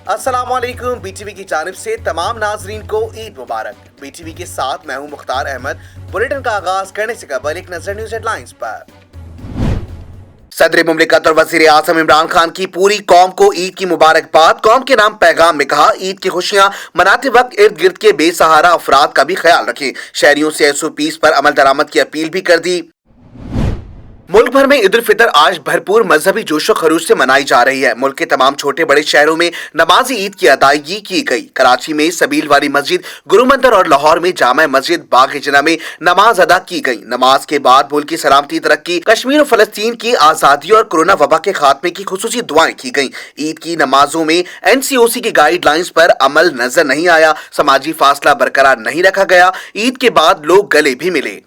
अस्सलामुअलैकुम। बीटीवी की जानिब से तमाम नाजरीन को ईद मुबारक। बीटीवी के साथ मैं हूं मुख्तार अहमद। बुलेटिन का आगाज करने से कबल एक नजर न्यूज हेडलाइंस पर। सदर मुमलिकत और वजीर आजम इमरान खान की पूरी कौम को ईद की मुबारकबाद। कौम के नाम पैगाम में कहा, ईद की खुशियां मनाते वक्त इर्द गिर्द के बेसहारा अफराद का भी ख्याल रखें। शहरियों से SOPs पर अमल दरामद की अपील भी कर दी। मुल्क भर में ईद उल फितर आज भरपूर मजहबी जोशो खरूश से मनाई जा रही है। मुल्क के तमाम छोटे बड़े शहरों में नमाज ईद की अदायगी की गई। कराची में सबील वाली मस्जिद, गुरु मंदिर और लाहौर में जामा मस्जिद बाग जिना में नमाज अदा की गई। नमाज के बाद मुल्क की सलामती, तरक्की, कश्मीर और फलस्तीन की आजादी और कोरोना वबा के खात्मे की खुसूसी दुआएं की गई। ईद की नमाजों में NCOC की गाइडलाइंस पर अमल नजर नहीं आया। समाजी फासला बरकरार नहीं रखा गया। ईद के बाद लोग गले भी मिले।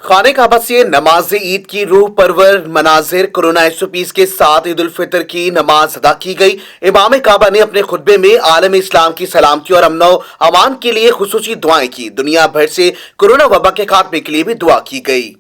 खाने काबा से नमाज ईद की रूह परवर मनाजिर, कोरोना SOPs के साथ ईद उल फितर की नमाज अदा की गई। इमाम काबा ने अपने खुतबे में आलम इस्लाम की सलामती और अमनो अमान के लिए खुसूसी दुआएं की। दुनिया भर से कोरोना वबा के खात्मे के लिए भी दुआ की गई।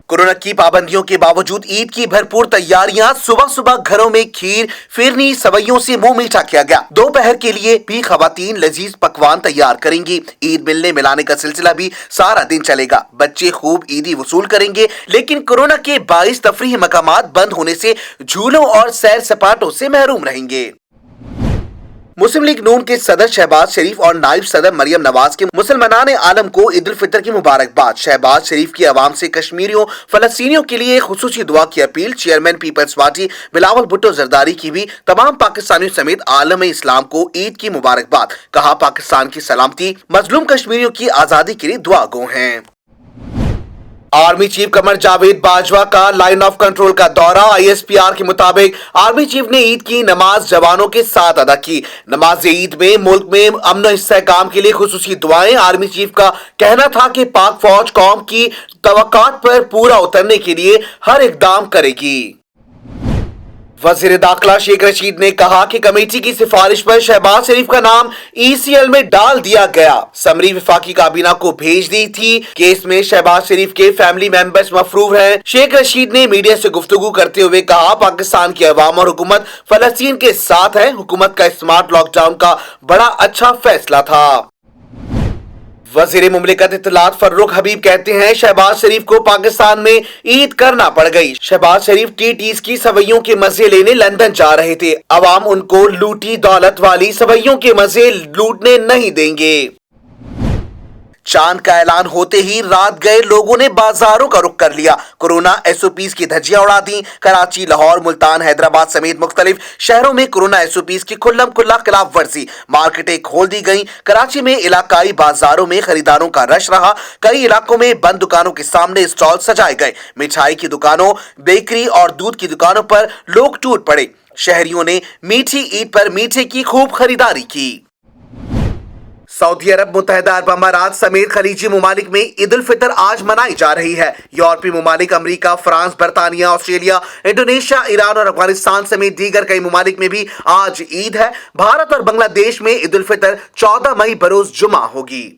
कोरोना की पाबंदियों के बावजूद ईद की भरपूर तैयारियां। सुबह सुबह घरों में खीर, फिरनी, सवैयों से मुंह मीठा किया गया। दोपहर के लिए भी खवातीन लजीज पकवान तैयार करेंगी। ईद मिलने मिलाने का सिलसिला भी सारा दिन चलेगा। बच्चे खूब ईदी वसूल करेंगे, लेकिन कोरोना के 22 तफरीही मकामात बंद होने से झूलों और सैर सपाटों से महरूम रहेंगे। मुस्लिम लीग नून के सदर शहबाज शरीफ और नायब सदर मरियम नवाज के मुसलमानान आलम को ईद उल फितर की मुबारकबाद। शहबाज शरीफ की आवाम से कश्मीरियों, फलस्तीनियों के लिए खुसूसी दुआ की अपील। चेयरमैन पीपल्स पार्टी बिलावल भुट्टो जरदारी की भी तमाम पाकिस्तानियों समेत आलम इस्लाम को ईद की मुबारकबाद। कहा, पाकिस्तान की सलामती, मजलूम कश्मीरियों की आजादी के लिए दुआ गो हैं। आर्मी चीफ कमर जावेद बाजवा का लाइन ऑफ कंट्रोल का दौरा। ISPR के मुताबिक आर्मी चीफ ने ईद की नमाज जवानों के साथ अदा की। नमाज ईद में मुल्क में अमन इस्तेहकाम के लिए खुसूसी दुआएं। आर्मी चीफ का कहना था कि पाक फौज कौम की तवक्कात पर पूरा उतरने के लिए हर इकदाम करेगी। वजीर दाखिला शेख रशीद ने कहा कि कमेटी की सिफारिश पर शहबाज शरीफ का नाम ECL में डाल दिया गया। समरी विफाकी काबीना को भेज दी थी। केस में शहबाज शरीफ के फैमिली मेंबर्स मफरूर हैं। शेख रशीद ने मीडिया से गुफ्तगू करते हुए कहा, पाकिस्तान की अवाम और हुकूमत फलस्तीन के साथ है। हुकूमत का स्मार्ट लॉकडाउन का बड़ा अच्छा फैसला था। वजीर मुमलिकत इत्तलात फर्रुख हबीब कहते हैं, शहबाज शरीफ को पाकिस्तान में ईद करना पड़ गई। शहबाज शरीफ TTs की सवैयों के मजे लेने लंदन जा रहे थे। अवाम उनको लूटी दौलत वाली सवैयों के मजे लूटने नहीं देंगे। चांद का ऐलान होते ही रात गए लोगों ने बाजारों का रुख कर लिया। कोरोना SOPs की धज्जियां उड़ा दी। कराची, लाहौर, मुल्तान, हैदराबाद समेत मुख्तलिफ शहरों में कोरोना SOPs की खुल्लम खुल्ला खिलाफ वर्जी। मार्केटें खोल दी गई। कराची में इलाकाई बाजारों में खरीदारों का रश रहा। कई इलाकों में बंद दुकानों के सामने स्टॉल सजाए गए। मिठाई की दुकानों, बेकरी और दूध की दुकानों पर लोग टूट पड़े। शहरियों ने मीठी ईद पर मीठे की खूब खरीदारी की। सऊदी अरब, मुत्तहिदा अरब अमारात समेत खलीजी मुमालिक में ईद उल फितर आज मनाई जा रही है। यूरोपीय मुमालिक अमरीका, फ्रांस, बरतानिया, ऑस्ट्रेलिया, इंडोनेशिया, ईरान और अफगानिस्तान समेत दीगर कई मुमालिक में भी आज ईद है। भारत और बांग्लादेश में ईद उल फितर 14 मई बरोज जुमा होगी।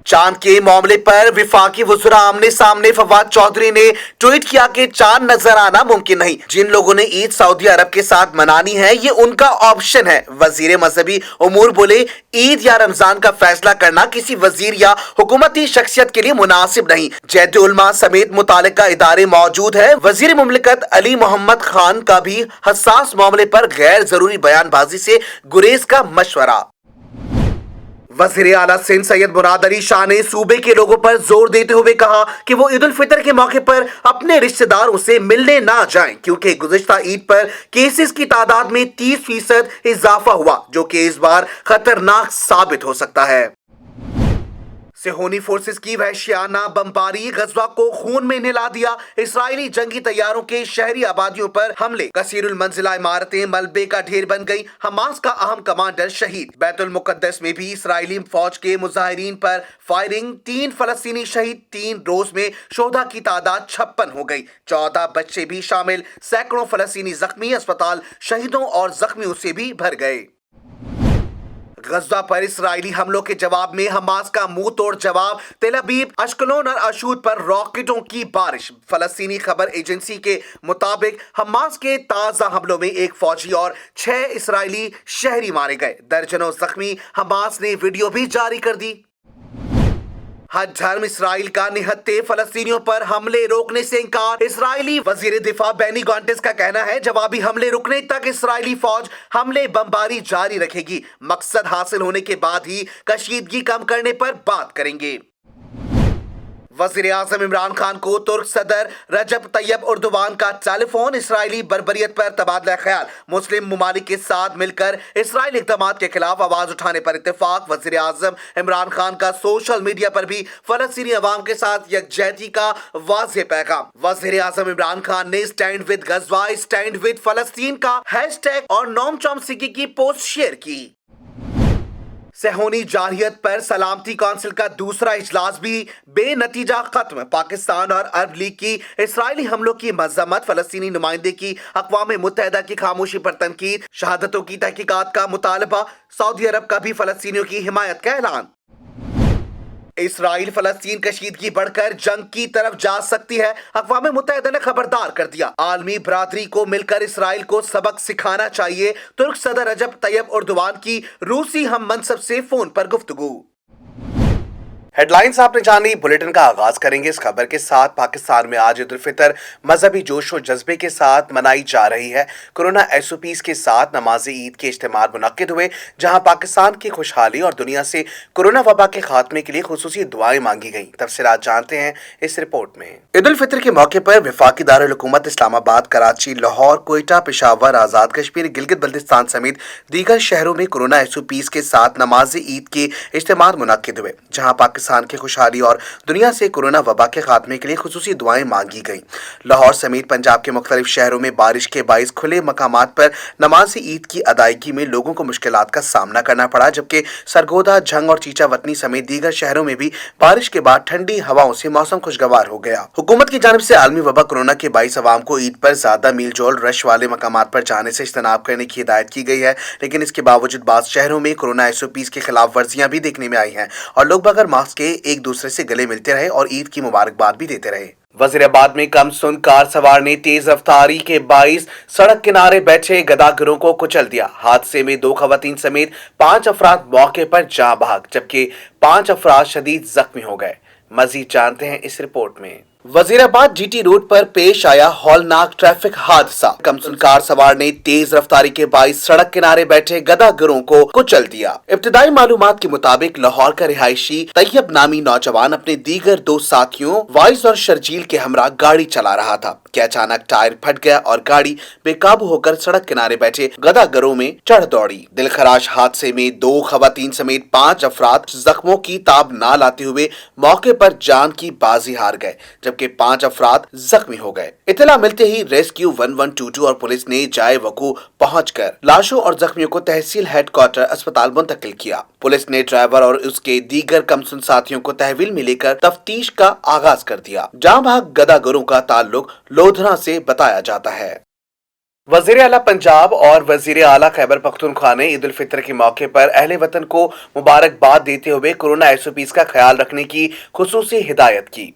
चांद के मामले पर विफाकी वज़ीर आमने सामने फवाद चौधरी ने ट्वीट किया कि चांद नजर आना मुमकिन नहीं। जिन लोगों ने ईद सऊदी अरब के साथ मनानी है, ये उनका ऑप्शन है। वजीर मजहबी उमूर बोले, ईद या रमजान का फैसला करना किसी वजीर या हुकूमती शख्सियत के लिए मुनासिब नहीं। जैद उलमा समेत मुतालिका इदारे मौजूद है। वजीर मुमलिकत अली मोहम्मद खान का भी हसास मामले पर गैर जरूरी बयानबाजी से गुरेज का मशवरा। वज़ीर आला सिंध सैयद मुराद अली शाह ने सूबे के लोगों पर जोर देते हुए कहा कि वो ईद उल फितर के मौके पर अपने रिश्तेदारों से मिलने ना जाएं, क्योंकि गुज़िश्ता ईद पर केसेस की तादाद में 30% इजाफा हुआ, जो कि इस बार खतरनाक साबित हो सकता है। सेहोनी फोर्सेस की वहशियाना बमबारी गज़वा को खून में नहला दिया। इसराइली जंगी तैयारों के शहरी आबादियों पर हमले। कसीरुल मंजिला इमारतें मलबे का ढेर बन गई। हमास का अहम कमांडर शहीद। बैतुल मुकद्दस में भी इसराइली फौज के मुजाहिरीन पर फायरिंग। 3 फलस्तीनी शहीद। 3 रोज में शोधा की तादाद 56 हो गई। 14 बच्चे भी शामिल। सैकड़ों फलस्तीनी जख्मी। अस्पताल शहीदों और जख्मियों से भी भर गए। गजा पर इसराइली हमलों के जवाब में हमास का मुंह तोड़ जवाब, तेल अवीव, अश्कलोन और अशूद पर रॉकेटों की बारिश। फलस्तीनी खबर एजेंसी के मुताबिक हमास के ताजा हमलों में एक फौजी और 6 इसराइली शहरी मारे गए, दर्जनों जख्मी। हमास ने वीडियो भी जारी कर दी। हज धर्म इसराइल का निहत्ते फलस्तीनियों पर हमले रोकने से इंकार। इसराइली वजीर दिफा बेनी गॉन्टेस का कहना है, जवाबी हमले रुकने तक इसराइली फौज हमले बमबारी जारी रखेगी। मकसद हासिल होने के बाद ही कशीदगी कम करने पर बात करेंगे। वजीर आजम इमरान खान को तुर्क सदर रजब तैयब उर्दुवान का टेलीफोन। इसराइली बर्बरियत पर तबादला ख्याल। मुस्लिम ममालिक के साथ मिलकर इसराइली इक़दामात के खिलाफ आवाज उठाने पर इत्तेफाक। वजीर आजम इमरान खान का सोशल मीडिया पर भी फलस्तीनी अवाम के साथ यकजहती का वाज़ेह पैगाम। वजीर आजम इमरान खान ने स्टैंड विद गज़वा, स्टैंड विद फलस्तीन का हैशटैग और नोम चॉम्स्की की पोस्ट शेयर की। सेहोनी जारहियत पर सलामती काउंसिल का दूसरा इजलास भी बेनतीजा खत्म। पाकिस्तान और अरब लीग की इसराइली हमलों की मजम्मत, फलस्तीनी नुमाइंदे की अक़वाम मुत्तहिदा की खामोशी पर तनकीद, शहादतों की तहकीकात का मुतालबा, सऊदी अरब का भी फलस्तीनियों की हिमायत का ऐलान। इसराइल फलस्तीन कशीदगी बढ़कर जंग की तरफ जा सकती है, अक़वाम मुत्तहिदा ने खबरदार कर दिया। आलमी बरादरी को मिलकर इसराइल को सबक सिखाना चाहिए। तुर्क सदर रजब तैयब उर्दुवान की रूसी हम मनसब से फोन पर गुफ्तगू। हेडलाइंस आपने जानी। बुलेटिन का आगाज करेंगे इस खबर के साथ। पाकिस्तान में आज ईद उल फितर मजहबी जोश और जज्बे के साथ मनाई जा रही है। कोरोना SOPs के साथ नमाज ईद के इज्तिमात मुनक्किद हुए, जहां पाकिस्तान की खुशहाली और दुनिया से कोरोना वबा के खात्मे के लिए खुसूसी दुआएं मांगी गईं। तफसीलात जानते हैं इस रिपोर्ट में। ईद उल फितर के मौके पर वफाकी दारुल हुकूमत इस्लामाबाद, कराची, लाहौर, कोयटा, पेशावर, आजाद कश्मीर, गिलगित बल्तिस्तान समेत दीगर शहरों में कोरोना SOPs के साथ नमाज ईद के इज्तिमात मुनक्किद हुए, जहाँ पाकिस्तान की खुशहाली और दुनिया से कोरोना वबा के खात्मे के लिए खुसूसी दुआएं मांगी गईं। लाहौर समेत पंजाब के मुख्तलिफ शहरों में बारिश के बाइस खुले मकामात पर नमाज ईद की अदायगी में लोगों को मुश्किलात का सामना करना पड़ा, जबकि सरगोदा, झंग और चीचावतनी समेत दीगर शहरों में भी बारिश के बाद ठंडी हवाओं से मौसम खुशगवार हो गया। हुकूमत की जानिब से आलमी वबा कोरोना के बाइस अवाम को ईद पर ज्यादा मील जोल रश वाले मकामात पर जाने से इज्तनाब करने की हिदायत की गई है, लेकिन इसके बावजूद बाज़ शहरों में कोरोना SOPs के खिलाफ वर्जियां भी देखने में आई हैं और लोग बगैर मास्क के एक दूसरे से गले मिलते रहे और ईद की मुबारकबाद भी देते रहे। वजीराबाद में कम सुन कार सवार ने तेज रफ्तारी के बाइस सड़क किनारे बैठे गदागरों को कुचल दिया। हादसे में 2 खवातीन समेत 5 अफराद मौके पर जाँ बहक, जबकि 5 अफराद शदीद जख्मी हो गए। मजीद जानते हैं इस रिपोर्ट में। वजीराबाद GT रोड पर पेश आया हौलनाक ट्रैफिक हादसा। कमसुन कार सवार ने तेज रफ्तारी के बाइस सड़क किनारे बैठे गदागरों को कुचल दिया। इब्तिदाई मालूमात के मुताबिक लाहौर का रिहायशी तैयब नामी नौजवान अपने दीगर 2 साथियों वाइस और शर्जील के हमरा गाड़ी चला रहा था कि अचानक टायर फट गया और गाड़ी बेकाबू होकर सड़क किनारे बैठे गदागरों में चढ़ दौड़ी। दिलखराश हादसे में 2 खवातीन समेत 5 अफराद जख्मों की ताब ना लाते हुए मौके पर जान की बाजी हार गए, जबकि 5 अफराद जख्मी हो गए। इत्तला मिलते ही रेस्क्यू 1122 और पुलिस ने जाए वकू पहुंचकर लाशों और जख्मियों को तहसील हेडक्वार्टर अस्पताल मुंतकिल किया। पुलिस ने ड्राइवर और उसके दीगर कमसुन साथियों को तहवील में लेकर तफ्तीश का आगाज कर दिया। जाँ बहक गदागरों का ताल्लुक लोधरा से बताया जाता है। वजीर आला पंजाब और वजीर आला खैबर पख्तूनख्वा ने ईद उल फितर के मौके पर अहले वतन को मुबारकबाद देते हुए कोरोना SOPs का ख्याल रखने की खुसूसी हिदायत की।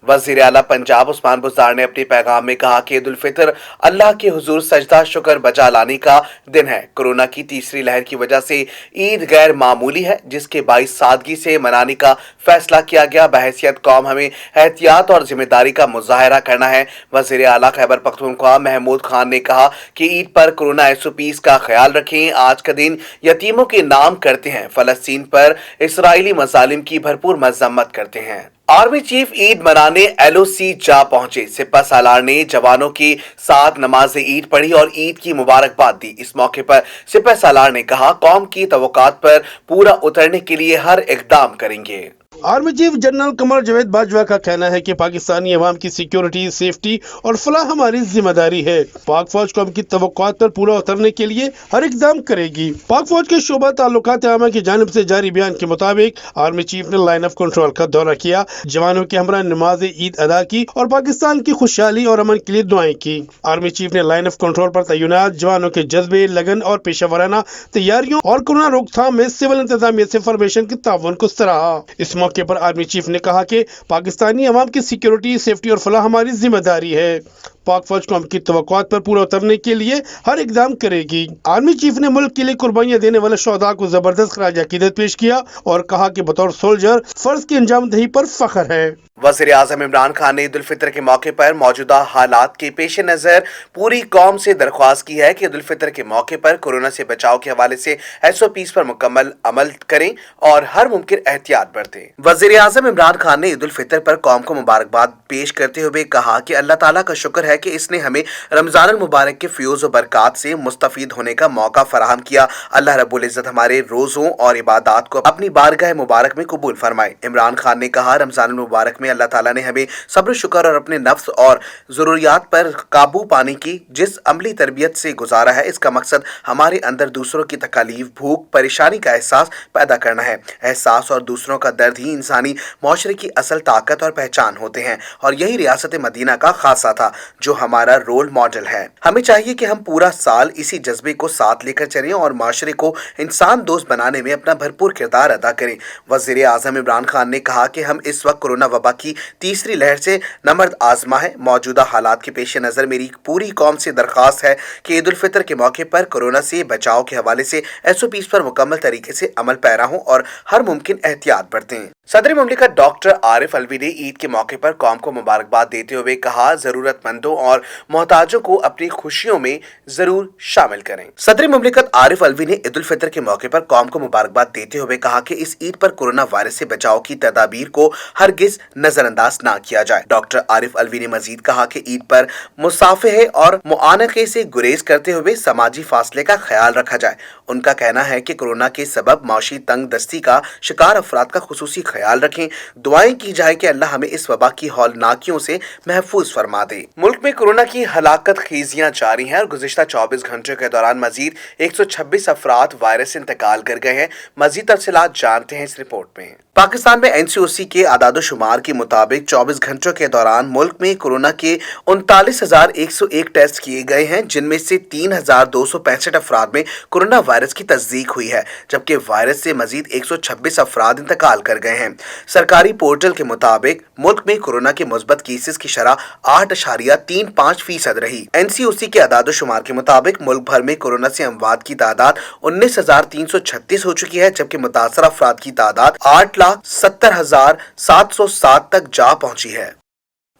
वजीर आला पंजाब उस्मान बुज़दार ने अपने पैगाम में कहा कि ईद उल फितर अल्लाह के हुजूर सजदा शुक्र बजा लाने का दिन है। कोरोना की तीसरी लहर की वजह से ईद गैर मामूली है, जिसके बाइस सादगी से मनाने का फैसला किया गया। बहैसियत कौम हमें एहतियात और जिम्मेदारी का मुजाहरा करना है। वजीर आला खैबर पख्तूनख्वा महमूद खान ने कहा कि ईद पर कोरोना SOPs का ख्याल रखें। आज का दिन यतीमों के नाम करते हैं, फलस्तीन पर इसराइली मजालिम की भरपूर मजम्मत करते हैं। आर्मी चीफ ईद मनाने LOC जा पहुंचे। सिपह सालार ने जवानों के साथ नमाज ईद पढ़ी और ईद की मुबारकबाद दी। इस मौके पर सिपह सालार ने कहा, कौम की तवक्कात पर पूरा उतरने के लिए हर इकदाम करेंगे। Army chief general Qamar Javed Bajwa का कहना है कि पाकिस्तानी अवाम की सिक्योरिटी, सेफ्टी और फलाह हमारी जिम्मेदारी है। पाक फौज को उनकी तवक्कुआत पर पूरा उतरने के लिए हर इकदाम करेगी। पाक फौज के शोबा ताल्लुकात आमा की जानिब से जारी बयान के मुताबिक आर्मी चीफ ने लाइन ऑफ कंट्रोल का दौरा किया, जवानों के हमरा नमाज ईद अदा की और पाकिस्तान की खुशहाली और अमन के लिए दुआएं की। आर्मी चीफ ने लाइन ऑफ कंट्रोल पर तैनात जवानों के जज्बे, लगन और पेशेवराना तैयारियों और कोरोना रोकथाम में सिविल इंतजामिया से फॉर्मेशन के ताउन को सराहा। इस मौके पर आर्मी चीफ ने कहा कि पाकिस्तानी अवाम की सिक्योरिटी, सेफ्टी और फलाह हमारी जिम्मेदारी है। पाक फौज को उनकी तवक्कुआत पर पूरा उतरने के लिए हर इकदाम करेगी। आर्मी चीफ ने मुल्क के लिए कुर्बानियां देने वाले शोहदा को जबरदस्त खराज अकीदत पेश किया और कहा कि बतौर सोल्जर फर्ज की अंजामदही पर फख्र है। वज़ीर आज़म इमरान खान ने ईद उल फितर के मौके पर मौजूदा हालात के पेश नज़र पूरी कौम से दरख्वास्त की है कि ईद उल फितर के मौके पर कोरोना से बचाव के हवाले से SOPs पर मुकम्मल अमल करें और हर मुमकिन एहतियात बरतें। वज़ीर आज़म इमरान खान ने ईद उल फितर पर कौम को मुबारकबाद पेश करते हुए कहा कि अल्लाह ताला का शुक्र है कि इसने हमें रमज़ान अल मुबारक के फ्यूज़ और बरक़ात से मुस्तफ़ीद होने का मौका फराहम किया। अल्लाह रब्बुल इज़्ज़त हमारे रोज़ों और इबादत को अपनी बारगाह मुबारक में कबूल फरमाए। इमरान खान ने कहा, रमज़ान अल मुबारक में अल्लाह ताला ने हमें सब्र, शुक्र और अपने नफ्स और ज़रूरियात पर काबू पाने की जिस अमली तरबियत से गुजारा है, इसका मकसद हमारे अंदर दूसरों की तकलीफ, भूख, परेशानी का एहसास पैदा करना है। एहसास और दूसरों का दर्द ही इंसानी माशरे की असल ताकत और पहचान होते हैं और यही रियासत मदीना का खासा था जो हमारा रोल मॉडल है। हमें चाहिए कि हम पूरा साल इसी जज्बे को साथ लेकर चलें और माशरे को इंसान दोस्त बनाने में अपना भरपूर किरदार अदा करें। वज़ीर आज़म इमरान खान ने कहा कि हम इस वक्त कोरोना वबा की तीसरी लहर से नमर्द आजमा है। मौजूदा हालात के पेश नज़र मेरी पूरी कौम से दरख्वास्त है कि ईद उल फितर के मौके पर कोरोना से बचाव के हवाले से SOPs पर मुकम्मल तरीके से अमल पैरा हों और हर मुमकिन एहतियात बरतें। सदर मुमलिकत डॉक्टर आरिफ अलवी ने ईद के मौके पर कौम को मुबारकबाद देते हुए कहा, जरूरतमंदों और मोहताजों को अपनी खुशियों में जरूर शामिल करें। सदर मुमलिकत आरिफ अलवी ने ईद उल फितर के मौके पर कौम को मुबारकबाद देते हुए कहा कि इस ईद पर कोरोना वायरस से बचाव की तदाबीर को हरगिज नजरअंदाज ना किया जाए। डॉक्टर आरिफ अलवी ने मजीद कहा कि ईद पर मुसाफिहे और मुआनके से गुरेज करते हुए समाजी फासले का ख्याल रखा जाए। उनका कहना है कि कोरोना के सबब माशी तंग दस्ती का शिकार अफराद का खुसूसी ख्याल रखें। दुआएं की जाए कि अल्लाह हमें इस वबा की हौलनाकियों से महफूज फरमा दे। मुल्क में कोरोना की हलाकत खेजियां जारी हैं और गुज़िश्ता 24 घंटों के दौरान मजीद 126 अफराद वायरस से इंतकाल कर गए हैं। मजीद तफसीलात जानते हैं इस रिपोर्ट में। पाकिस्तान में NCOC के आदादोशुमार के मुताबिक 24 घंटों के दौरान मुल्क में कोरोना के 39,101 टेस्ट किए गए हैं, जिनमें से 3,265 अफराद में कोरोना वायरस की तस्दीक हुई है, जबकि वायरस से मजीद 126 अफराद इंतकाल कर गए हैं। सरकारी पोर्टल के मुताबिक मुल्क में कोरोना के मुस्बत केसेस की शरह 8.35% रही। NCOC के आदादोशुमार के मुताबिक मुल्क भर में कोरोना से अमवात की तादाद 19,336 हो चुकी है, जबकि मुतासर अफराद की तादाद 8,70,707 तक जा पहुंची है।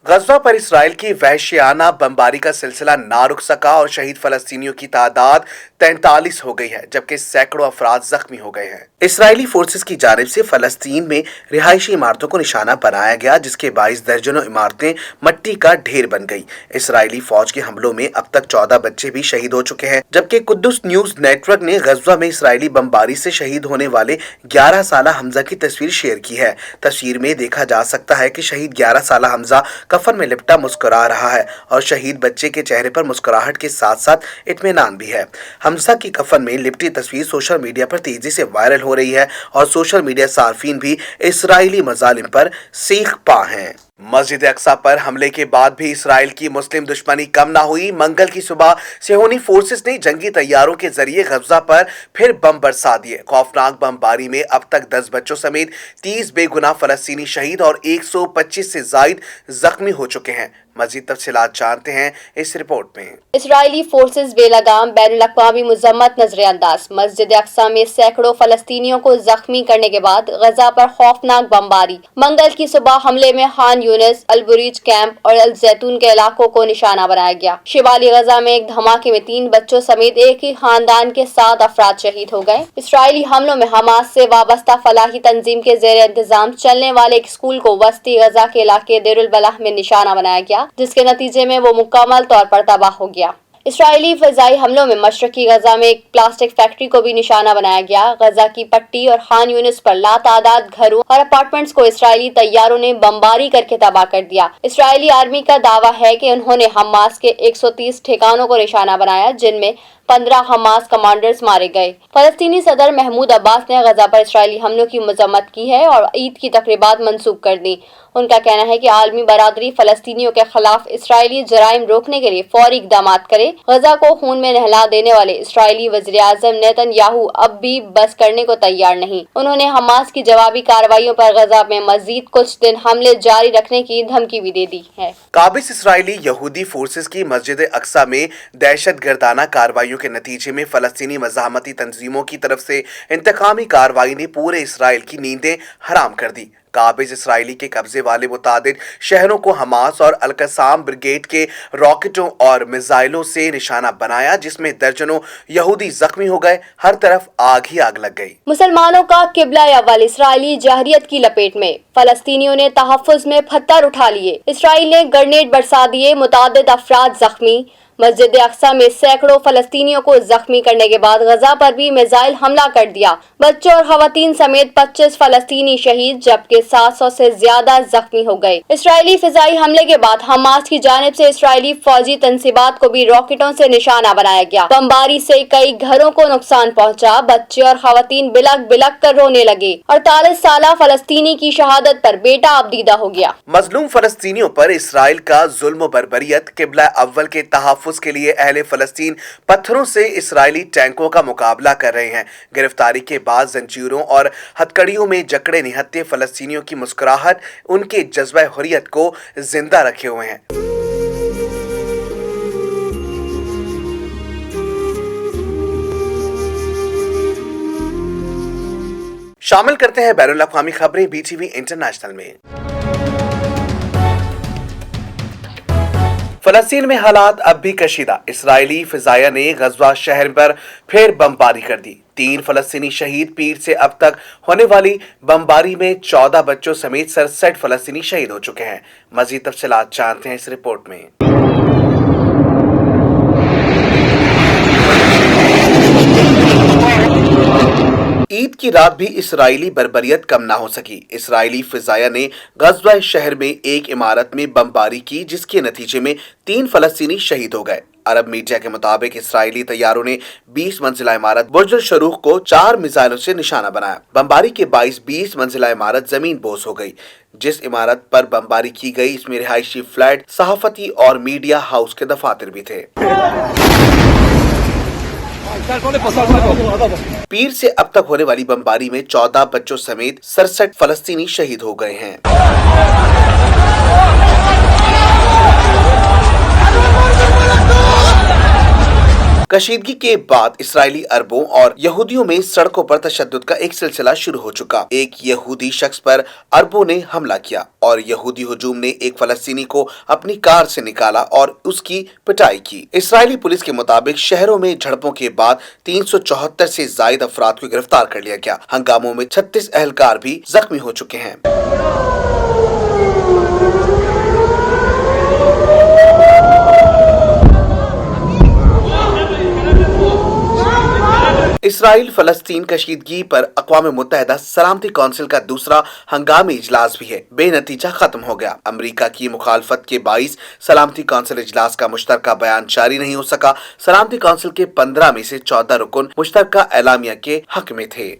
गज़वा पर इसराइल की वहशियाना बमबारी का सिलसिला ना रुक सका और शहीद फलस्तीनियों की तादाद 43 हो गई है, जबकि सैकड़ों अफराद जख्मी हो गए हैं। इसराइली फोर्सेस की जानिब से फलस्तीन में रिहायशी इमारतों को निशाना बनाया गया, जिसके बाइस दर्जनों इमारतें मट्टी का ढेर बन गई। इसराइली फौज के हमलों में अब तक 14 बच्चे भी शहीद हो चुके हैं, जबकि कुद्दुस न्यूज नेटवर्क ने गज़वा में इसराइली बमबारी से शहीद होने वाले 11 साला हमजा की तस्वीर शेयर की है। तस्वीर में देखा जा सकता है कि शहीद 11 साला हमजा कफन में लिपटा मुस्कुरा रहा है और शहीद बच्चे के चेहरे पर मुस्कुराहट के साथ साथ इत्मीनान भी है। हमजा की कफन में लिपटी तस्वीर सोशल मीडिया पर तेजी से वायरल हो रही है और सोशल मीडिया सार्फिन भी इसराइली मजालिम पर सीख पा हैं। मस्जिद अक्सा पर हमले के बाद भी इसराइल की मुस्लिम दुश्मनी कम ना हुई। मंगल की सुबह सिहोनी फोर्सेस ने जंगी तैयारों के जरिए गज़वा पर फिर बम बरसा दिए। खौफनाक बमबारी में अब तक 10 बच्चों समेत 30 बेगुनाह फलस्तीनी शहीद और 125 से जायद जख्मी हो चुके हैं। मजीद तफसीलात जानते हैं इस रिपोर्ट में। इसराइली फोर्सेस बेलगाम बैनुल-अक़वामी मुज़म्मत नजरअंदाज। मस्जिद अक्सा में सैकड़ों फलस्तीनियों को जख्मी करने के बाद गजा पर खौफनाक बमबारी। मंगल की सुबह हमले में खान यूनिस, अल-बुरीज कैंप और अल-जैतून के इलाकों को निशाना बनाया गया। शिमाली गजा में एक धमाके में 3 बच्चों समेत एक ही खानदान के 7 अफराद शहीद हो गए। इसराइली हमलों में हमास से वाबस्ता फलाही तंजीम के ज़ेर इंतजाम चलने वाले एक स्कूल को वस्ती गजा के इलाके देरुल बलाह में निशाना बनाया गया, जिसके नतीजे में वो मुकम्मल तौर पर तबाह हो गया। اسرائیلی فضائی حملوں میں مشرقی غزہ میں ایک پلاسٹک فیکٹری کو بھی نشانہ بنایا گیا۔ غزہ کی پٹی اور خان یونس پر لاتعداد گھروں اور اپارٹمنٹس کو اسرائیلی طیاروں نے بمباری کر کے تباہ کر دیا۔ اسرائیلی آرمی کا دعویٰ ہے کہ انہوں نے حماس کے 130 ٹھکانوں کو نشانہ بنایا، جن میں 15 حماس کمانڈرز مارے گئے۔ فلسطینی صدر محمود عباس نے غزہ پر اسرائیلی حملوں کی مذمت کی ہے اور عید کی تقریبات منسوخ کر دی۔ ان کا کہنا ہے کہ عالمی برادری فلسطینیوں کے خلاف اسرائیلی جرائم روکنے کے لیے فوری اقدامات کرے۔ غزہ کو خون میں نہلا دینے والے اسرائیلی وزیر اعظم نیتن یاہو اب بھی بس کرنے کو تیار نہیں۔ انہوں نے حماس کی جوابی کارروائیوں پر غزہ میں مزید کچھ دن حملے جاری رکھنے کی دھمکی بھی دے دی ہے۔ قابض اسرائیلی یہودی فورسز کی مسجد اقصی میں دہشت گردانہ کارروائیوں کے نتیجے میں فلسطینی مزاحمتی تنظیموں کی طرف سے انتقامی کارروائی نے پورے اسرائیل کی نیندیں حرام کر دی۔ قابض اسرائیلی کے قبضے والے متعدد شہروں کو حماس اور القسام بریگیڈ کے راکٹوں اور میزائلوں سے نشانہ بنایا، جس میں درجنوں یہودی زخمی ہو گئے۔ ہر طرف آگ ہی آگ لگ گئی۔ مسلمانوں کا قبلہ اول اسرائیلی جارحیت کی لپیٹ میں، فلسطینیوں نے تحفظ میں پتھر اٹھا لیے۔ اسرائیل نے گرنیڈ برسا دیے، متعدد افراد زخمی۔ مسجد اقصی میں سینکڑوں فلسطینیوں کو زخمی کرنے کے بعد غزہ پر بھی میزائل حملہ کر دیا۔ بچوں اور خواتین سمیت 25 فلسطینی شہید جبکہ 700 سے زیادہ زخمی ہو گئے۔ اسرائیلی فضائی حملے کے بعد حماس کی جانب سے اسرائیلی فوجی تنصیبات کو بھی راکٹوں سے نشانہ بنایا گیا۔ بمباری سے کئی گھروں کو نقصان پہنچا، بچے اور خواتین بلک بلک کر رونے لگے۔ 48 سالہ فلسطینی کی شہادت پر بیٹا اب دیدہ ہو گیا۔ مظلوم فلسطینیوں پر اسرائیل کا ظلم و بربریت، قبلہ اول کے تحفظ کے لیے اہل فلسطین پتھروں سے اسرائیلی ٹینکوں کا مقابلہ کر رہے ہیں۔ گرفتاری کے بعد زنجیروں اور ہتھکڑیوں میں جکڑے نہتے فلسطینیوں کی مسکراہٹ ان کے جذبہ حریت کو زندہ رکھے ہوئے ہیں۔ شامل کرتے ہیں بین الاقوامی خبریں بی ٹی وی انٹرنیشنل میں۔ فلسطین میں حالات اب بھی کشیدہ، اسرائیلی فضائیہ نے غزہ شہر پر پھر بمباری کر دی۔ 3 فلسطینی شہید، پیر سے اب تک ہونے والی بمباری میں 14 بچوں سمیت 67 فلسطینی شہید ہو چکے ہیں۔ مزید تفصیلات جانتے ہیں اس رپورٹ میں۔ عید کی رات بھی اسرائیلی بربریت کم نہ ہو سکی۔ اسرائیلی فضائیہ نے غزہ شہر میں ایک عمارت میں بمباری کی، جس کے نتیجے میں 3 فلسطینی شہید ہو گئے۔ عرب میڈیا کے مطابق اسرائیلی طیاروں نے 20 منزلہ عمارت برج الشروق کو 4 میزائلوں سے نشانہ بنایا۔ بمباری کے باعث 20 منزلہ عمارت زمین بوس ہو گئی۔ جس عمارت پر بمباری کی گئی اس میں رہائشی فلیٹ، صحافتی اور میڈیا ہاؤس کے دفاتر بھی تھے۔ پیر سے اب تک ہونے والی بمباری میں 14 بچوں سمیت 67 فلسطینی شہید ہو گئے ہیں۔ کشیدگی کے بعد اسرائیلی عربوں اور یہودیوں میں سڑکوں پر تشدد کا ایک سلسلہ شروع ہو چکا۔ ایک یہودی شخص پر عربوں نے حملہ کیا اور یہودی ہجوم نے ایک فلسطینی کو اپنی کار سے نکالا اور اس کی پٹائی کی۔ اسرائیلی پولیس کے مطابق شہروں میں جھڑپوں کے بعد 374 سے زائد افراد کو گرفتار کر لیا گیا۔ ہنگاموں میں 36 اہلکار بھی زخمی ہو چکے ہیں۔ اسرائیل فلسطین کشیدگی پر اقوام متحدہ سلامتی کونسل کا دوسرا ہنگامی اجلاس بھی ہے بے نتیجہ ختم ہو گیا۔ امریکہ کی مخالفت کے باعث سلامتی کونسل اجلاس کا مشترکہ بیان جاری نہیں ہو سکا۔ سلامتی کونسل کے 15 میں سے 14 رکن مشترکہ اعلامیہ کے حق میں تھے۔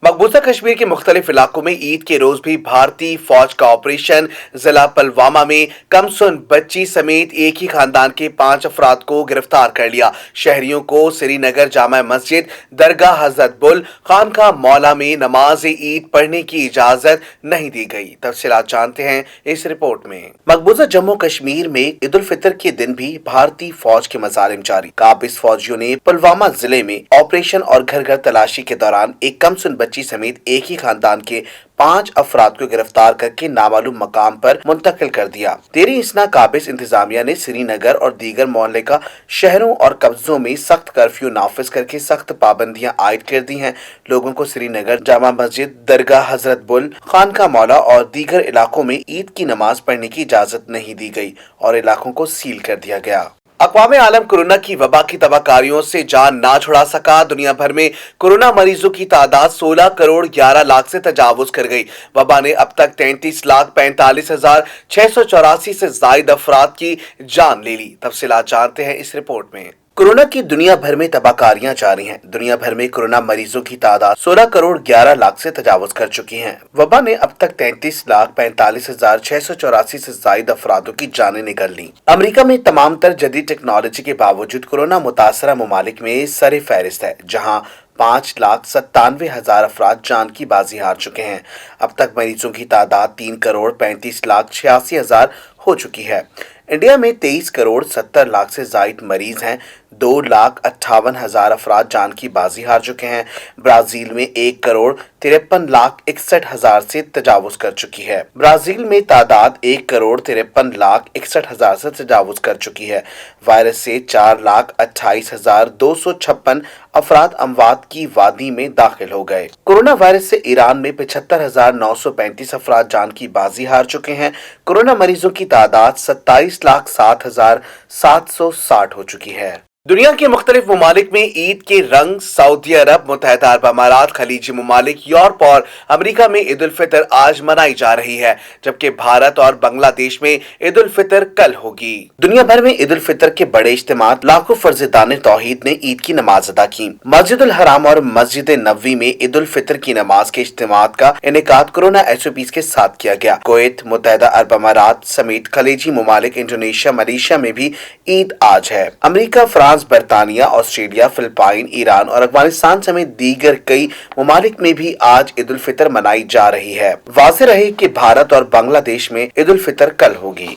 مقبوضہ کشمیر کے مختلف علاقوں میں عید کے روز بھی بھارتی فوج کا آپریشن۔ ضلع پلوامہ میں کم سن بچی سمیت ایک ہی خاندان کے 5 افراد کو گرفتار کر لیا۔ شہریوں کو سری نگر جامع مسجد، درگاہ حضرت بل، خانقاہ مولا میں نماز عید پڑھنے کی اجازت نہیں دی گئی۔ تفصیلات جانتے ہیں اس رپورٹ میں۔ مقبوضہ جموں کشمیر میں عید الفطر کے دن بھی بھارتی فوج کے مظالم جاری۔ قابض فوجیوں نے پلوامہ ضلع میں آپریشن اور گھر گھر تلاشی کے دوران ایک کم سن بچی سمیت ایک ہی خاندان کے 5 افراد کو گرفتار کر کے نامعلوم مقام پر منتقل کر دیا۔ دیری اسنا قابض انتظامیہ نے سری نگر اور دیگر محلے کا شہروں اور قبضوں میں سخت کرفیو نافذ کر کے سخت پابندیاں عائد کر دی ہیں۔ لوگوں کو سری نگر جامع مسجد، درگاہ حضرت بل، خانقاہ مولا اور دیگر علاقوں میں عید کی نماز پڑھنے کی اجازت نہیں دی گئی اور علاقوں کو سیل کر دیا گیا۔ अक़वाम आलम कोरोना की वबा की तबाहकारियों से जान ना छुड़ा सका। दुनिया भर में कोरोना मरीजों की तादाद 16 करोड़ 11 लाख से तजावुज कर गई। वबा ने अब तक 33,45,684 से जायद अफराद की जान ले ली। तफसीलात जानते हैं इस रिपोर्ट में। कोरोना की दुनिया भर में तबाहकारियां जारी हैं। दुनिया भर में कोरोना मरीजों की तादाद 16 करोड़ 11 लाख से तजावुज कर चुकी है। वबा ने अब तक 33,45,684 से जायद अफरादों की जानें निकाल ली। अमेरिका में तमाम तर जदीद टेक्नोलॉजी के बावजूद कोरोना मुतासरा ममालिक में सर फहरिस्त है, जहां 5,97,000 अफराद जान की बाजी हार चुके हैं। अब तक मरीजों की तादाद 3 करोड़ 35,86,000 हो चुकी है। इंडिया में 23 करोड़ 70 लाख से जायद मरीज हैं। 2,58,000 अफराद जान की बाजी हार चुके हैं। ब्राजील में 1 करोड़ 53,61,000 से तजावुज कर चुकी है। ब्राजील में तादाद 1 करोड़ 53,61,000 से तजावुज कर चुकी है। वायरस से 4,28,256 अफराद अमवात की वादी में दाखिल हो गए। कोरोना वायरस से ईरान में 75,935 अफराद जान की बाजी हार चुके हैं। कोरोना मरीजों की तादाद 27,07,760 हो चुकी है। दुनिया के मुख्तलिफ ममालिक में ईद के रंग। सऊदी अरब, मुत्तहिदा अरब अमारात, खलीजी ममालिक, यूरोप और अमेरिका में ईद उल फितर आज मनाई जा रही है, जबकि भारत और बांग्लादेश में ईद उल फितर कल होगी। दुनिया भर में ईद उल फितर के बड़े इज्तिमा, लाखों फर्जदान तौहीद ने ईद की नमाज अदा की। मस्जिद उल हराम और मस्जिद नबवी में ईद उल फितर की नमाज के इज्तिमात का इनेकाद कोरोना SOPs के साथ किया गया। कुवैत, मुत्तहिदा अरब अमारात समेत खलीजी ममालिक, इंडोनेशिया, मलेशिया में भी ईद आज है। अमेरिका, फ्रांस, बरतानिया, ऑस्ट्रेलिया, फिलिपाइन, ईरान और अफगानिस्तान समेत दीगर कई ममालिक में भी आज ईद उल फितर मनाई जा रही है। वाज़ेह रहे कि भारत और बांग्लादेश में ईद उल फितर कल होगी।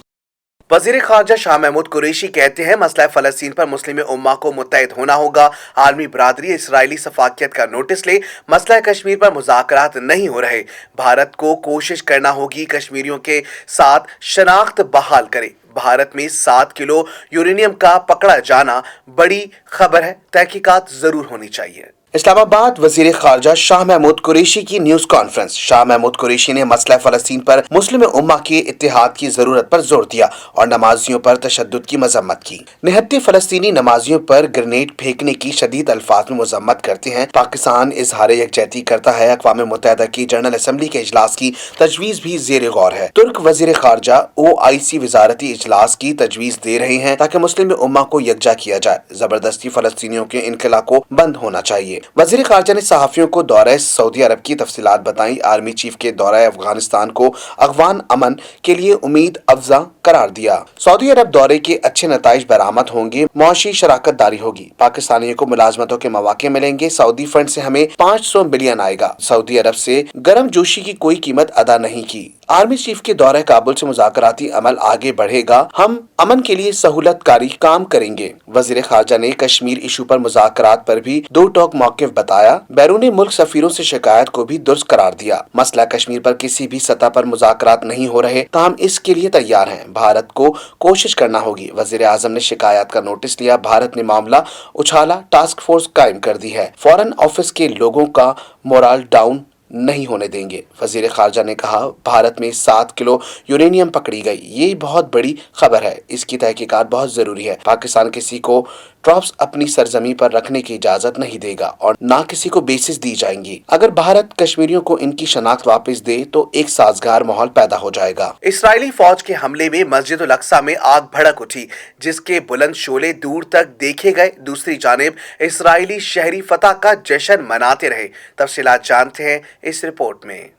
वज़ीर ख़ारजा शाह महमूद कुरैशी कहते हैं, मसला फ़लस्तीन पर मुस्लिम उम्मा को मुत्तहिद होना होगा। आलमी बरादरी इसराइली सफ़ाकियत का नोटिस ले। मसला कश्मीर पर मुज़ाकरात नहीं हो रहे। भारत को कोशिश करना होगी कश्मीरियों के साथ शनाख्त बहाल करे। भारत में 7 किलो यूरेनियम का पकड़ा जाना बड़ी खबर है। तहकीकात जरूर होनी चाहिए। इस्लामाबाद, वज़ीर ख़ारजा शाह महमूद कुरैशी की न्यूज़ कॉन्फ्रेंस। शाह महमूद कुरैशी ने मसला फ़लस्तीन पर मुस्लिम उम्मा के इत्तेहाद की ज़रूरत पर जोर दिया और नमाजियों पर तशद्दुद की मज़म्मत की। निहत्ते फ़लस्तीनी नमाजियों पर ग्रेनेड फेंकने की शदीद अल्फाज में मज़म्मत करते हैं। पाकिस्तान इजहार यकजहती करता है। अक़वाम मुत्तहिदा की जनरल असम्बली के इजलास की तजवीज़ भी ज़ेर गौर है। तुर्क वज़ीर ख़ारजा OIC वज़ारती इजलास की तजवीज़ दे रहे हैं ताकि मुस्लिम उम्मा को यकजा किया जाए। ज़बरदस्ती फ़लस्तीनियों के इनखला को बंद होना चाहिए। वज़ीर ख़ारजा ने सहाफ़ियों को दौरे सऊदी अरब की तफसीलात बताई। आर्मी चीफ के दौरे अफगानिस्तान को अफ़गान अमन के लिए उम्मीद अफजा करार दिया। सऊदी अरब दौरे के अच्छे नताइज बरामद होंगे। मुआशी शराकत दारी होगी। पाकिस्तानियों को मुलाजमतों के मौके मिलेंगे। सऊदी फंड से हमें 500 बिलियन आएगा। सऊदी अरब से गर्म जोशी की कोई कीमत अदा नहीं की। आर्मी चीफ के दौरे काबुल से मुज़ाकराती अमल आगे बढ़ेगा। हम अमन के लिए सहूलतकारी काम करेंगे। वज़ीर ख़ारजा ने कश्मीर इशू पर मुज़ाकरात पर भी दो टोक मौक़िफ़ बताया। बैरूनी मुल्क सफ़ीरों से शिकायत को भी दुरुस्त करार दिया। मसला कश्मीर पर किसी भी सतह पर मुज़ाकरात नहीं हो रहे, ताहम इसके लिए तैयार हैं। भारत को कोशिश करना होगी। वज़ीर आज़म ने शिकायत का नोटिस लिया। भारत ने मामला उछाला। टास्क फोर्स कायम कर दी है। फॉरेन ऑफिस के लोगों का मोराल डाउन नहीं होने देंगे। वज़ीर ख़ारजा ने कहा, भारत में 7 किलो यूरेनियम पकड़ी गई। ये बहुत बड़ी खबर है। इसकी तहकीकात बहुत ज़रूरी है। पाकिस्तान किसी को ट्रॉप्स अपनी सरजमी पर रखने की इजाज़त नहीं देगा और ना किसी को बेसिस दी जाएंगी। अगर भारत कश्मीरियों को इनकी शनाख्त वापस दे तो एक साजगार माहौल पैदा हो जाएगा। इसराइली फौज के हमले में मस्जिद उल अक्सा में आग भड़क उठी, जिसके बुलंद शोले दूर तक देखे गए। दूसरी जानिब इसराइली शहरी फतह का जश्न मनाते रहे। तफसीलात जानते हैं इस रिपोर्ट में।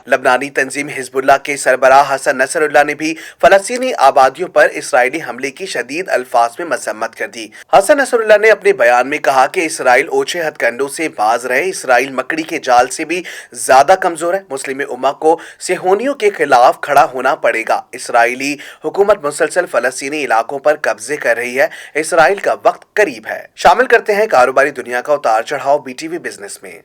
लबनानी तंजीम हिजबुल्लाह के सरबराह हसन नसरुल्लाह ने भी फलस्तीनी आबादियों पर इसराइली हमले की शदीद अल्फाज में मजम्मत कर दी। हसन नसरुल्लाह ने अपने बयान में कहा कि इसराइल ओछे हथकंडों से बाज रहे। इसराइल मकड़ी के जाल से भी ज्यादा कमजोर है। मुस्लिम उम्मा को सेहोनियों के खिलाफ खड़ा होना पड़ेगा। इसराइली हुकूमत मुसलसल फलस्तीनी इलाकों पर कब्जे कर रही है। इसराइल का वक्त करीब है। शामिल करते हैं कारोबारी दुनिया का उतार चढ़ाव BTV बिजनेस में।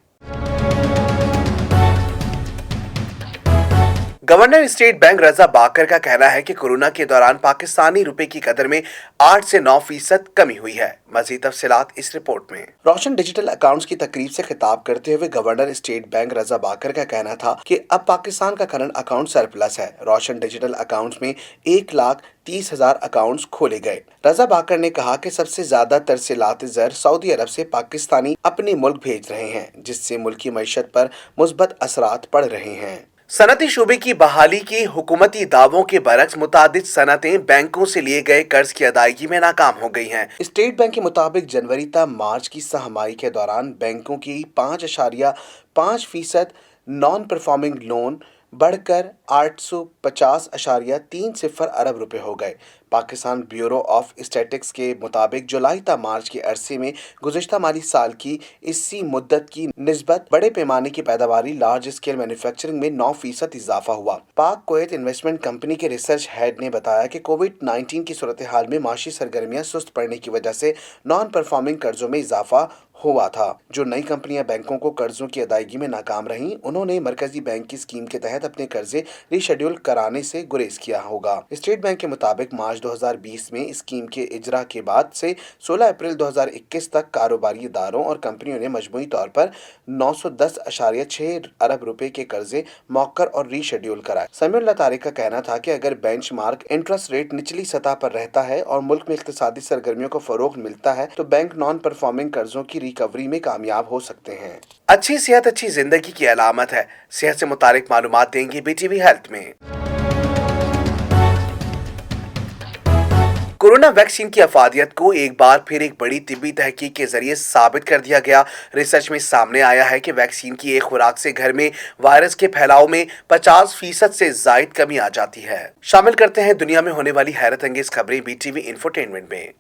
गवर्नर स्टेट बैंक रजा बाकर का कहना है कि कोरोना के दौरान पाकिस्तानी रुपए की कदर में 8 से 9% कमी हुई है। मजीद तफसीलात इस रिपोर्ट में। रोशन डिजिटल अकाउंट्स की तकरीब से खिताब करते हुए गवर्नर स्टेट बैंक रजा बाकर का कहना था कि अब पाकिस्तान का करंट अकाउंट सरप्लस है। रोशन डिजिटल अकाउंट्स में 1,30,000 अकाउंट्स खोले गए। रजा बाकर ने कहा कि सबसे ज्यादा तरसीलात ज़र सऊदी अरब से पाकिस्तानी अपने मुल्क भेज रहे हैं, जिससे मुल्क की मईशत पर मुस्बत असरात पड़ रहे हैं। सनती शोबे की बहाली की हुकूमती दावों के बरक्स मुतादिद सनतें बैंकों से लिए गए कर्ज की अदायगी में नाकाम हो गई हैं। स्टेट बैंक के मुताबिक जनवरी ता मार्च की सहमाई के दौरान बैंकों की 5.5% नॉन परफॉर्मिंग लोन बढ़कर 850.30 अरब रुपए हो गए। पाकिस्तान ब्यूरो ऑफ स्टैटिस्टिक्स के मुताबिक जुलाई ता मार्च के अरसे में गुज़िश्ता माली साल की इसी मुद्दत की निस्बत बड़े पैमाने की पैदावारी लार्ज स्केल मैन्युफैक्चरिंग में 9% इजाफा हुआ। पाक कुवैत इन्वेस्टमेंट कंपनी के रिसर्च हेड ने बताया कि कोविड-19 की सूरत हाल में माशी सरगर्मियां सुस्त पड़ने की वजह से नॉन परफॉर्मिंग कर्जों में इजाफा हुआ था। जो नई कंपनियां बैंकों को कर्जों की अदायगी में नाकाम रहीं, उन्होंने मरकजी बैंक की स्कीम के तहत अपने कर्जे रीशेड्यूल कराने से गुरेज किया होगा। स्टेट बैंक के मुताबिक मार्च 2020 में स्कीम के इजरा के बाद से 16 अप्रैल 2021 तक कारोबारी इदारों और कंपनियों ने मजमूई तौर पर 910.6 अरब रुपए के कर्जे मौक्कर और रीशेड्यूल कराए। समीउल्लाह तारिक का कहना था कि अगर बेंचमार्क इंटरेस्ट रेट निचली सतह पर रहता है और मुल्क में इक्तिसादी सरगर्मियों को फरोग मिलता है तो बैंक नॉन परफॉर्मिंग कर्जों की रिकवरी में कामयाब हो सकते हैं। अच्छी सेहत अच्छी जिंदगी की अलामत है। सेहत से मुतालिक मालूमात देंगे बीटीवी हेल्थ में। कोरोना वैक्सीन की अफादियत को एक बार फिर एक बड़ी तिब्बी तहकीक के जरिए साबित कर दिया गया। रिसर्च में सामने आया है कि वैक्सीन की एक खुराक से घर में वायरस के फैलाव में 50% से जायद कमी आ जाती है। शामिल करते हैं दुनिया में होने वाली हैरत अंगेज खबरें बीटीवी इंफोटेनमेंट में।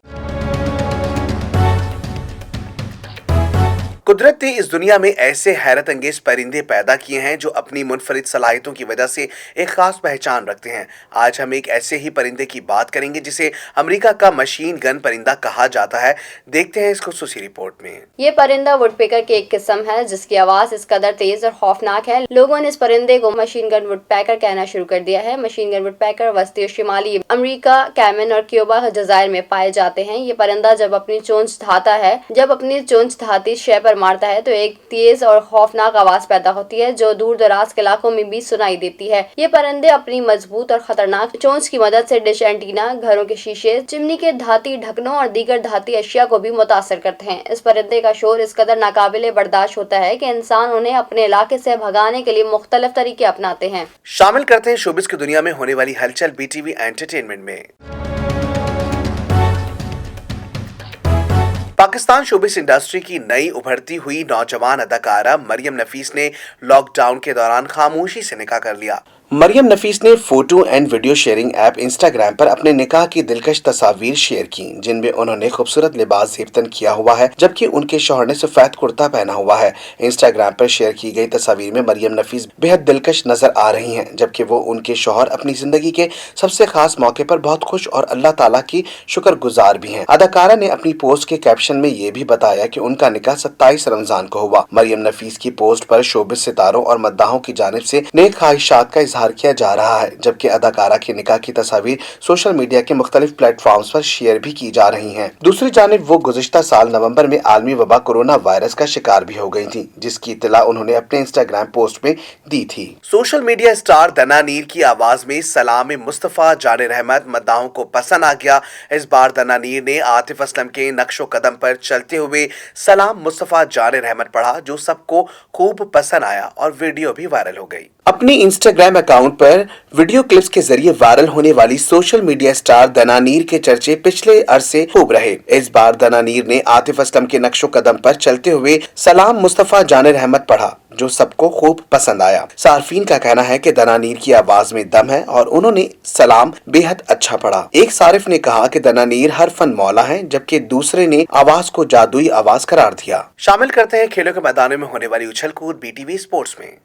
कुदरत ने इस दुनिया में ऐसे हैरत अंगेज परिंदे पैदा किए हैं जो अपनी मुनफरिद सलाहियतों की वजह से एक खास पहचान रखते हैं। आज हम एक ऐसे ही परिंदे की बात करेंगे जिसे अमेरिका का मशीन गन परिंदा कहा जाता है। देखते हैं इस खुसूसी रिपोर्ट में। ये परिंदा वुडपेकर की एक किस्म है जिसकी आवाज इस कदर तेज और खौफनाक है, लोगों ने इस परिंदे को मशीन गन वुडपेकर कहना शुरू कर दिया है। मशीन गन वुडपेकर वस्ती और शिमाली अमेरिका, कैमन और क्यूबा जजायर में पाए जाते हैं। ये परिंदा जब अपनी चोंच धाती शय पर मारता है तो एक तेज और खौफनाक आवाज पैदा होती है जो दूर दराज के इलाकों में भी सुनाई देती है। ये परिंदे अपनी मजबूत और खतरनाक चोंच की मदद से डिश एंटीना, घरों के शीशे, चिमनी के धाती ढक्कनों और दीगर धाती अशिया को भी मुतासर करते हैं। इस परिंदे का शोर इस कदर नाकाबिले बर्दाश्त होता है कि इंसान उन्हें अपने इलाके से भगाने के लिए मुख्तलिफ तरीके अपनाते हैं। शामिल करते हैं शोबिस की दुनिया में होने वाली हलचल बीटीवी एंटरटेनमेंट में। पाकिस्तान शोबिस इंडस्ट्री की नई उभरती हुई नौजवान अदाकारा मरियम नफीस ने लॉकडाउन के दौरान खामोशी से निकाह कर लिया। मरियम नफीस ने photo and video sharing app Instagram पर अपने निकाह की दिलकश तस्वीर शेयर की, जिनमें उन्होंने खूबसूरत लिबास ज़ेबतन किया हुआ है जबकि उनके शौहर ने सफेद कुर्ता पहना हुआ है। इंस्टाग्राम पर शेयर की गई तस्वीर में मरियम नफीस बेहद दिलकश नजर आ रही हैं, जबकि वो उनके शौहर अपनी जिंदगी के सबसे खास मौके पर बहुत खुश और अल्लाह ताला की शुक्रगुजार भी हैं। अदाकारा ने अपनी पोस्ट के कैप्शन में ये भी बताया कि उनका निकाह 27 रमजान को हुआ। मरियम नफीस की पोस्ट पर शोबिस सितारों और मद्दाहों की जानिब से नेक ख्वाहिशात का किया जा रहा है, जबकि अदाकारा की निकाह की तस्वीर सोशल मीडिया के मुख्तलिफ प्लेटफॉर्म्स पर शेयर भी की जा रही हैं। दूसरी जानिब वो गुज़िश्ता साल नवंबर में आलमी वबा कोरोना वायरस का शिकार भी हो गई थी, जिसकी इत्तला उन्होंने अपने इंस्टाग्राम पोस्ट में दी थी। सोशल मीडिया स्टार दनानीर की आवाज में सलाम मुस्तफा जाने रहमत मद्दाहों को पसंद आ गया। इस बार दनानीर ने आतिफ असलम के नक्शो कदम पर चलते हुए सलाम मुस्तफा जाने रहमत पढ़ा, जो सबको खूब पसंद आया और वीडियो भी वायरल हो गई। अपनी इंस्टाग्राम अकाउंट पर वीडियो क्लिप्स के जरिए वायरल होने वाली सोशल मीडिया स्टार दनानीर के चर्चे पिछले अरसे खूब रहे। इस बार दनानीर ने आतिफ असलम के नक्शो कदम पर चलते हुए सलाम मुस्तफा जाने रहमत पढ़ा, जो सबको खूब पसंद आया। सार्फिन का कहना है कि दनानीर की आवाज में दम है और उन्होंने सलाम बेहद अच्छा पढ़ा। एक सारिफ ने कहा कि दनानीर हर फन मौला है, जबकि दूसरे ने आवाज को जादुई आवाज करार दिया। शामिल करते हैं खेलों के मैदानों में होने वाली उछल कूद बीटीवी स्पोर्ट्स में।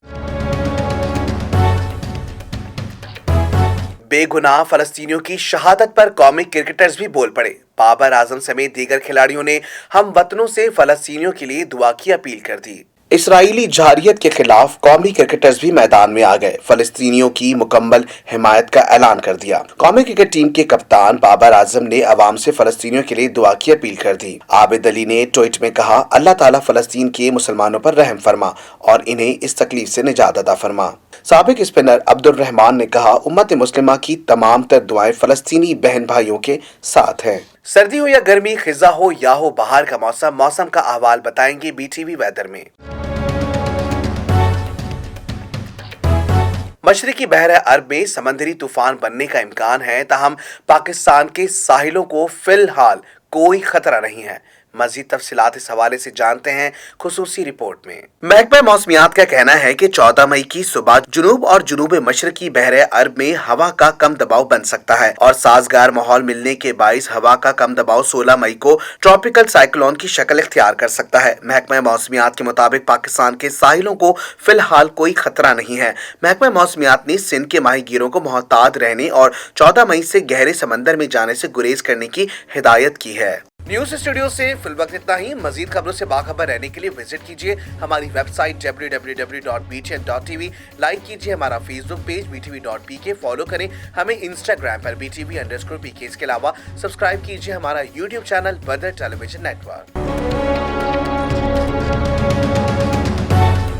बेगुनाह फलस्तीनियों की शहादत पर कौमी क्रिकेटर्स भी बोल पड़े। बाबर आजम समेत दीगर खिलाड़ियों ने हम वतनों से फलस्तीनियों के लिए दुआ की अपील कर दी। इसराइली जारियत के खिलाफ कौमी क्रिकेटर्स भी मैदान में आ गए, फलस्तीनियों की मुकम्मल हिमायत का ऐलान कर दिया। कौमी क्रिकेट टीम के कप्तान बाबर आजम ने अवाम से फलस्तीनियों के लिए दुआ की अपील कर दी। आबिद अली ने ट्वीट में कहा, अल्लाह ताला फलस्तीन के मुसलमानों पर रहम फरमा और इन्हें इस तकलीफ से निजात अता फरमा। साबिक स्पिनर अब्दुल रहमान ने कहा, उम्मत मुस्लिमा की तमाम तर दुआएं फलस्तीनी बहन भाइयों के साथ हैं। सर्दी हो या गर्मी, खिजा हो या हो बाहर का मौसम का अहवाल बताएंगे बीटीवी वेदर में। मशरिकी बहर अरब में समंदरी तूफान बनने का इम्कान है, ताहम पाकिस्तान के साहिलों को फिलहाल कोई खतरा नहीं है। मजीद तफसीलात इस हवाले से जानते हैं खुसूसी रिपोर्ट में। महकमा मौसमियात का कहना है कि 14 मई की सुबह जुनूब और जुनूब मशरकी बहर अरब में हवा का कम दबाव बन सकता है और साजगार माहौल मिलने के बाइस हवा का कम दबाव 16 मई को ट्रॉपिकल साइक्लोन की शक्ल इख्तियार कर सकता है। महकमा मौसमियात के मुताबिक पाकिस्तान के साहिलों को फिलहाल कोई खतरा नहीं है। महकमा मौसमियात ने सिंध के माहीगीरों को मोहतात रहने और 14 मई से गहरे समंदर में जाने से गुरेज करने की हिदायत की है। न्यूज स्टूडियो से फिल वक्त इतना ही। मजीद खबरों से बाखबर रहने के लिए विजिट कीजिए हमारी वेबसाइट www.btn.tv। लाइक कीजिए हमारा फेसबुक पेज btv.pk, फॉलो करें हमें इंस्टाग्राम पर btv_pk। इसके अलावा सब्सक्राइब कीजिए हमारा यूट्यूब चैनल बदर टेलीविजन नेटवर्क।